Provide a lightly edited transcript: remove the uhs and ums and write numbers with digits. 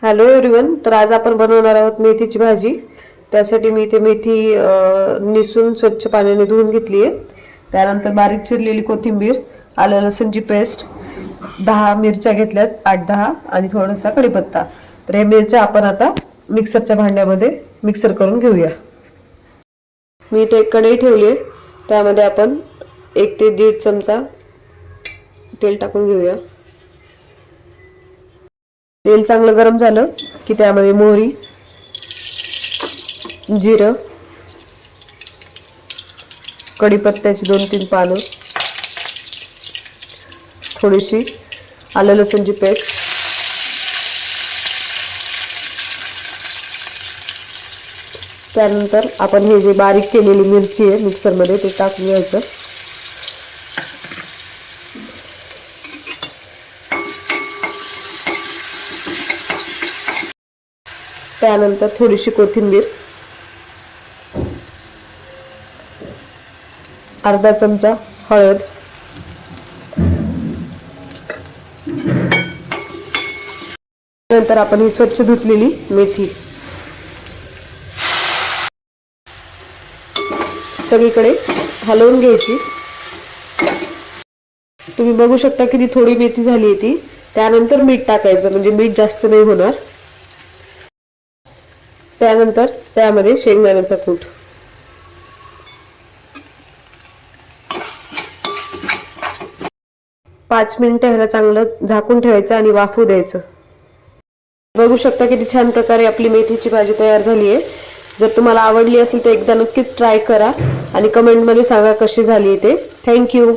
Hello everyone, तर आज आपण बनवणार आहोत मेथीची भाजी। त्यासाठी मी इथे मेथी निसून स्वच्छ पाण्याने धुवून घेतली आहे। त्यानंतर बारीक चिरलेली कोथिंबीर, आलं लसूणची पेस्ट, 10 मिरच्या घेतल्यात, 8-10 आणि थोडासा कढीपत्ता। तर हे मिरच्या आपण आता मिक्सरच्या भांड्यामध्ये मिक्सर करून घेऊया। मी इथे एक कढई ठेवली आहे, त्यामध्ये आपण 1 ते 1.5 चमचा तेल टाकून घेऊया। तेल चांगलं गरम झालं की त्यामध्ये मोहरी, जिरं, कढीपत्त्याची 2-3 पानं, थोडीशी आलं लसूणची पेस्ट, त्यानंतर आपण हे जे बारीक केलेली मिरची आहे मिक्सरमध्ये ते टाकून घ्यायचं। त्यानंतर थोडीशी कोथिंबीर, अर्धा चमचा हळद, नंतर आपण ही स्वच्छ धुतलेली मेथी सगळीकडे हलवून घ्यायची। तुम्ही बघू शकता की ती थोडी मेथी झाली आहे ती। त्यानंतर मीठ टाकायचं, म्हणजे मीठ जास्त नाही होणार। त्यानंतर त्यामध्ये शेंगदाण्याचा कूट, पाच मिनिटं ह्याला चांगलं झाकून ठेवायचं आणि वाफू द्यायचं। बघू शकता किती छान प्रकारे आपली मेथीची भाजी तयार झाली आहे। जर तुम्हाला आवडली असेल तर एकदा नक्कीच ट्राय करा आणि कमेंटमध्ये सांगा कशी झाली ते। थँक्यू।